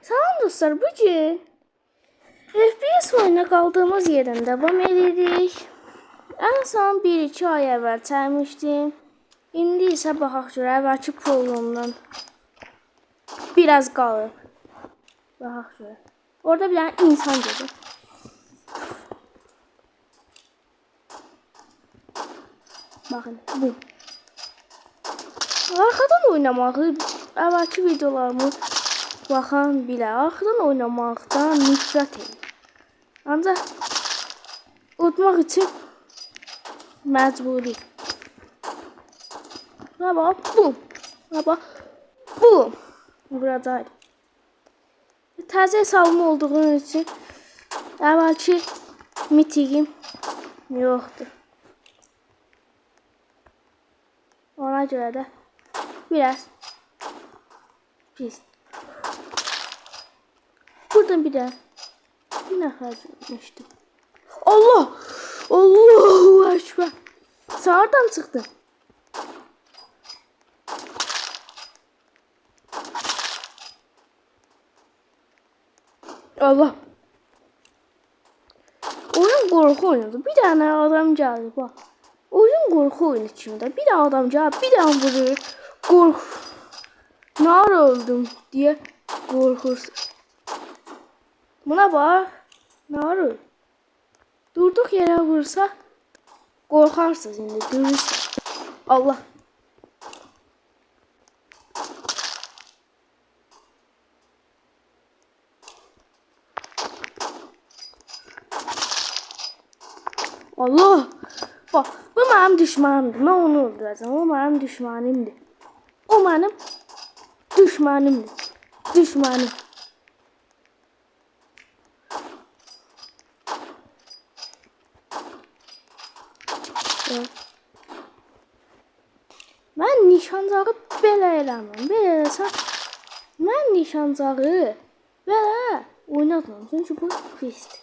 Salam dostlar, bugün FPS oyuna kaldığımız yerden devam edirik. En son 1-2 ay əvvəl çəkmişdim. İndi isə baxaq görək əvvəlki problemdən biraz qalıb. Baxaq görək. Orada bir dənə insan gedir. Baxın, bu. Arxadan oynamağı, əvvəlki videolarımı baxan bilər. Arxadan oynamaqdan nifrət edir. Ancaq unutmaq üçün məcburi. Baba, bum. Baba, bum. Vuracaq. Təzə hesabım olduğu üçün əvvəlki mitigim yoxdur. Ona görə də biraz pis. Buradan bir də bir nəfər düşmüşdü. Allah! Allahu Ekber! Sağdan çıxdı. Allah! Oyun qorxu oynuyordu. Bir dənə adam gəldi, bax. Oyun qorxu oyunu içində. Bir dənə adam gəldi, bir dənə vurur. Qorx. Nar öldüm deyə qorxursun. Buna bax. Nar öldüm. Durduq yerə vursa qorxarsınız indi, görürsünüz. Allah. Allah. Bak, bu mənim düşmanımdır. Mən onu öldürəcəm. O mənim düşmanımdır. O mənim düşmanımdır. Düşmanım. Mən nişancağı belə eləməm. Belə eləsəm, mən nişancağı belə oynatmam. Çünki bu pisdir.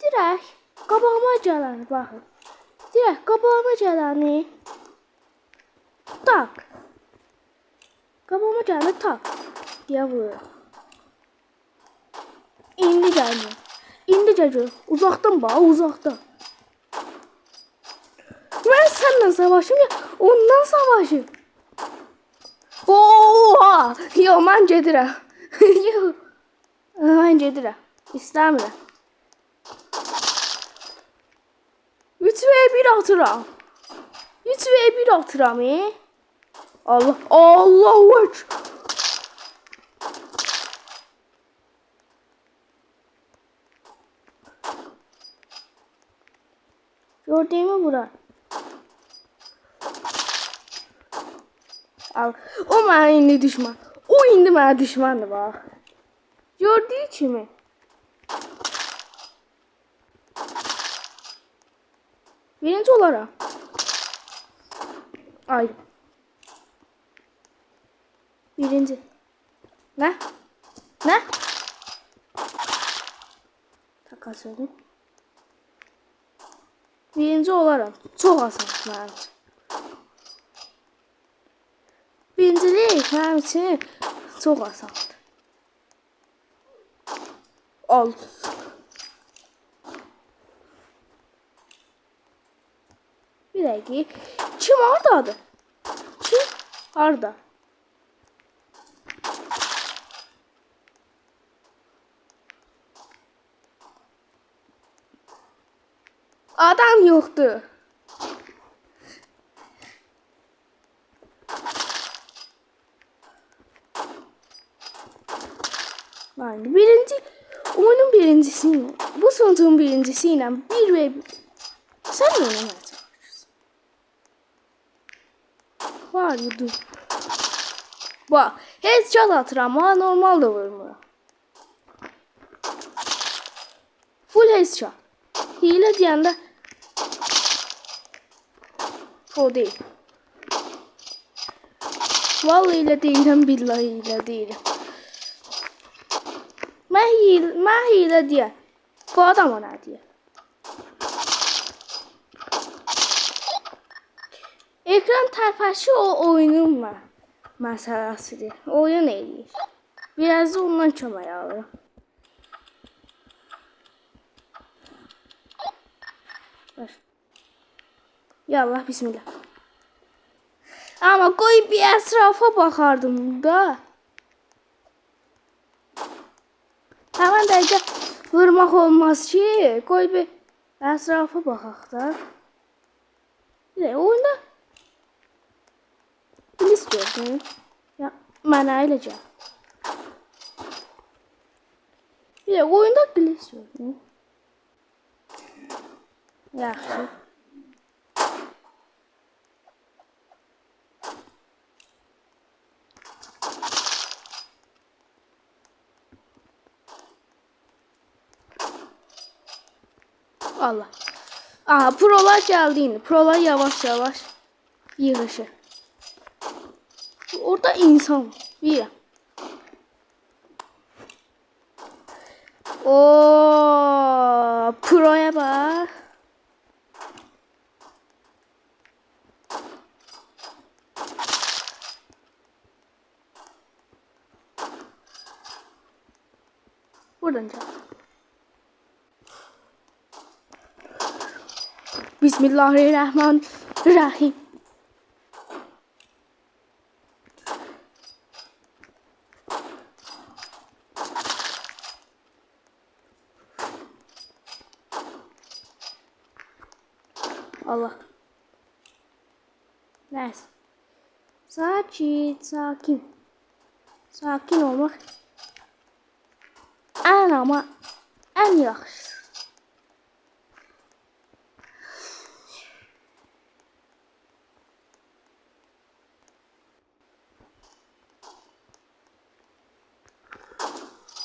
Dirək qabağıma gələni baxın. Dirək qabağıma gələni tak. Qabağıma gələni tak deyə vurur. İndi gəlmir. İndi gəlir. Uzaqdan bax, uzaqdan. Ben seninle savaşım ya, ondan savaşım. Oha! Yo, mən gedirəm. Yo, mən gedirəm. İstəmirəm. 3v1 atıram. 3v1 atıram, Allah, Allahu Ekber. Gördüğümü bura. Al. O mənə indi düşman. O indi mənə düşmandır, bax. Gördüyü kimi. Birinci olarak. Ay. Birinci. Ne? Ne? Takas edin. Birinci olarak. Çok asan mənim. Birincilik mənim üçün çox asandır. Al. Bir dəqiqə. Kim hardadır? Kim harda? Adam yoxdur. Yani oyunun birincisiyle, bu sonucun birincisiyle 1v1 sen de oynamaya çalışırsın. Var ya, dur. Bak, headshot atıram ama normal da vurmuyor. Full headshot. Hile diyende o değil. Vallahi hile değilim, billahi hile değilim. Mən hile deyə. Bu adam ona deyə. Ekran tərpəşi o oyunun məsələsidir. Oyun eləyir. Biraz da ondan kömək alıram. Ver. Yallah bismillah. Ama qoy bir ətrafa baxardım da. Hemen dəqiqə vurmaq olmaz ki. Qoy bir ətrafa baxaq da. Bir də oyunda Bilis gördün. Ya mənə elə gəl. Bir də oyunda bilis gördün. Yaxşı. Allah. Aha prolar geldi yine. Prolar yavaş yavaş yığışır. Orada insan var. Bir. O proya bak. Buradan gel. Bismillahirrahmanirrahim. Allah. Neyse. Sakin. Sakin olmak en yaxşısı.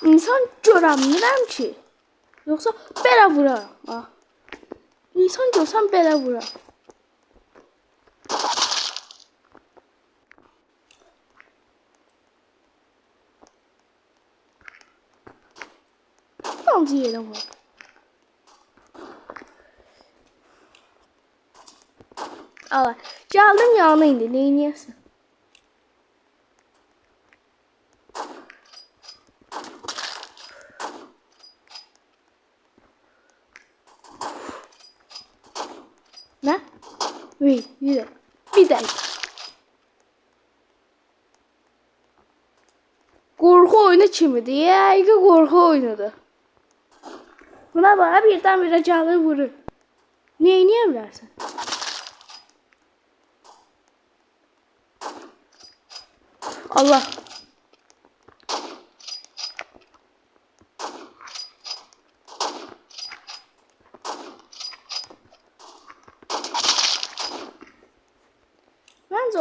İnsan görəmirəm ki. Yoksa belə vuraram. Ha. İnsan görsəm belə vuraram. Hamısı yerə vur. Allah. Geldim yanına indi. Neyniyəsin? Ne? Bir dakika. Korku oyunu kimidir? Yəqin korku oyunudur. Buna bax, birdən-birə gəlir vurur. Neyniyə bilərsən? Allah. Bence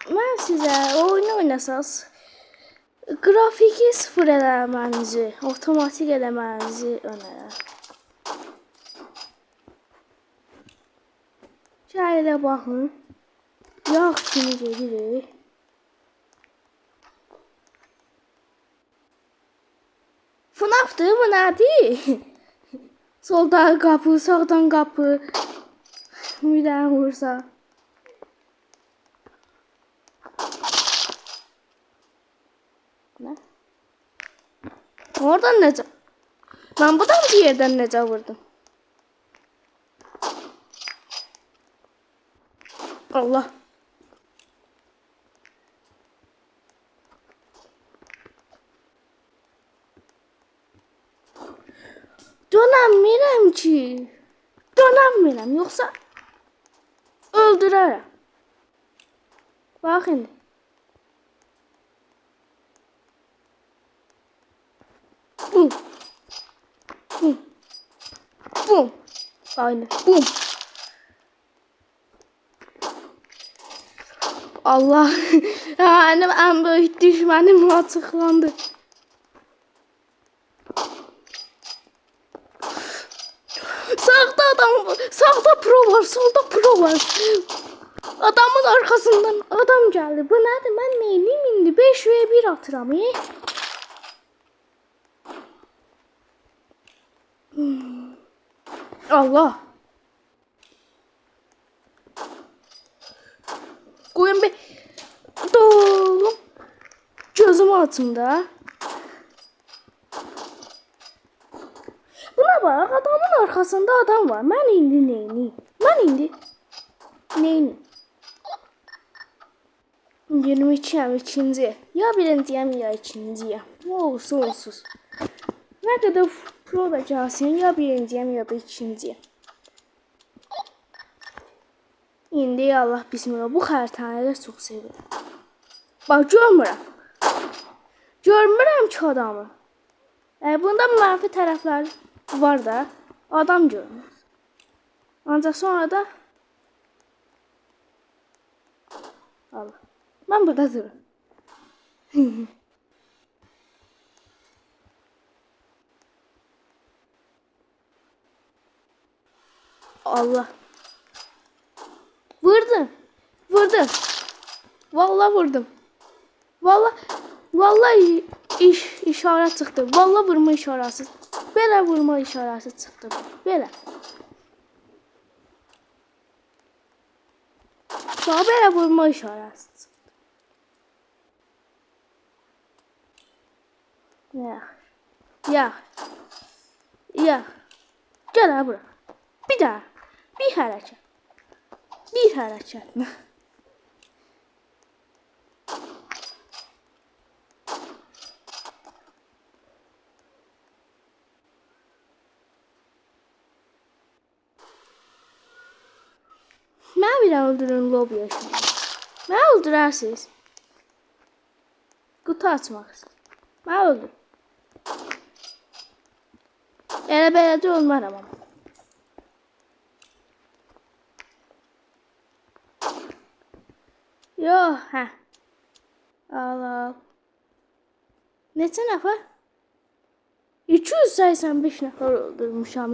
ben size oyunu oynasaz grafiki sıfır eləmənizi, otomatik eləmənizi önərəm. Şöyle baxın. Yaxşı gedirik. FNAF'dır bu nədir? Soldan qapı, sağdan qapı. Bir dənə vursa. Ne? Oradan necə? Ben buradan yerdən necə vurdum? Allah. Dönəmirəm ki. Dönəmirəm. Yoksa öldürərəm. Bax indi. Bum. Bum. Bum. Aynı. Bum. Allah. Yani en büyük düşmanım açıklandı. Sağda adam var. Sağda pro var. Solda pro var. Adamın arkasından adam geldi. Bu nedir? Ben neyim indi? 5v1 atıram. Allah. Koyun bir doğum. Gözümü açım da. bak, adamın arkasında adam var. Mən indi neyini? Mən indi neyini? 22'yəm, ikinci. Ya birinciyəm, ya ikinciyəm. Ne olursa olsuz. Ne kadar pro da gəlsin, ya birinciyəm, ya da ikinciyəm. İndi ya Allah bismillah, bu xəritələri çox sevirəm. Bax, görmürəm. Görmürəm ki adamı. Bunda mənfi tərəfləri var da, adam görmür. Ancaq sonra da Allah. Mən burada durum. Allah. Vurdum. Vurdum. Vallahi vurdum. Vallahi işarə çıxdı. Vallahi vurma işarəsi. Belə vurma işarəsi çıxdı. Belə. Daha belə vurma işarəsi çıxdı. Ya. Gəl ha bura. Bir daha. Bir hərəkət. Bir hərəkət. Mən bir öldürün lobiyə şimdi. Mən öldürərsiniz. Qutu açmaq istəyir. Mən öldür. Elə beləcə ölmərəm ama. Yox, hə. Al. Neçə nəfər? 285 nəfər öldürmüşəm.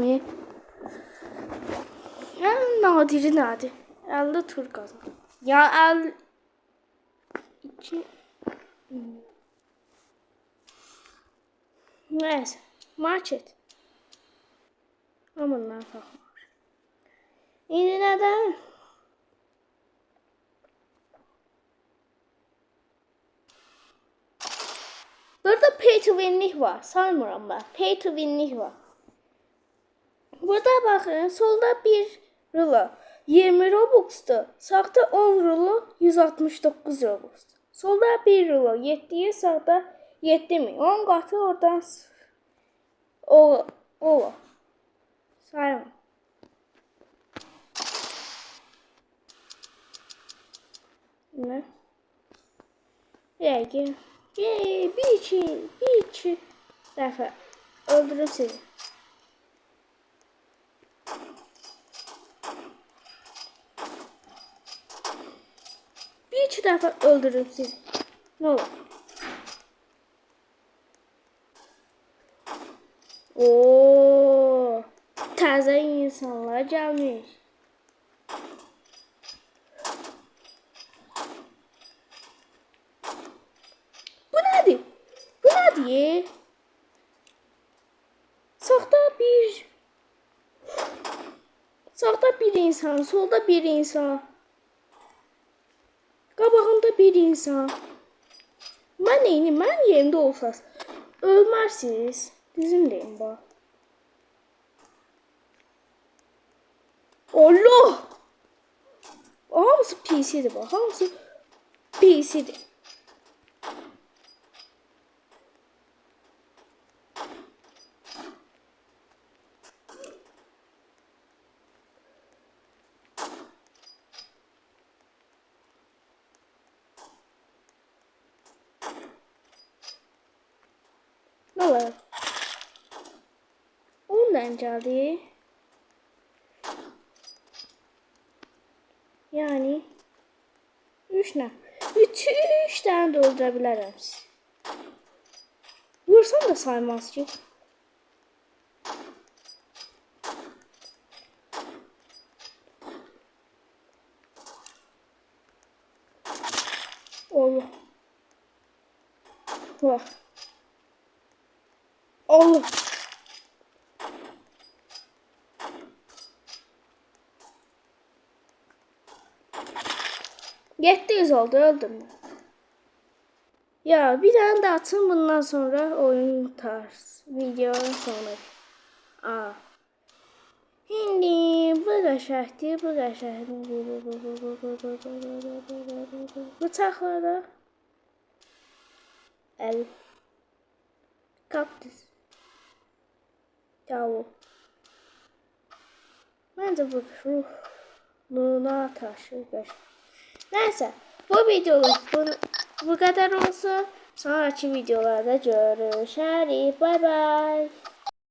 Ən nadiri nədir? 50 tur qazan. Ya 52. Neyse. Market. Amandan baxmaq. İndi nədən? Burada pay to win'lik var. Saymıram ben. Pay to win'lik var. Burada bakın. Solda bir rulo 20 Robux'tu. Sağda 10 rulo 169 Robux. Solda bir rulo 7'ye, sağda 7 mi? 10 katı oradan o. Saymam. Ne? Yəqin. Bir iki dəfə öldürüm sizi. Bir iki dəfə öldürüm sizi. Ne olur? Oo, təzə insanlar gəlmiş. Bu nədir? Sağda bir insan, solda bir insan. Qabağında bir insan. Mən neyini? Mən yerində olsaz ölmərsiniz. Düzüm deyim bax. Allah! Hamısı PC'dir bax. Hamısı PC'dir. Ne var? Ondan geldi. Yani 3 ne? 3 tane de öldürebilirim. Vursam da saymaz ki. Allah. Bak. Allah. %100 oldu, öldüm. Ya bir tane de atın, bundan sonra oyun tarz video sonra. Aa. Şimdi bu qəşəngdir, bu qəşəngdir. Bıçaqlara. El. Kaktüs. Tavuk. Bence bu ruhuna taşır. Neyse. Bu videoluk bu kadar olsun. Sonraki videolarda görüşürüz. Bye bye.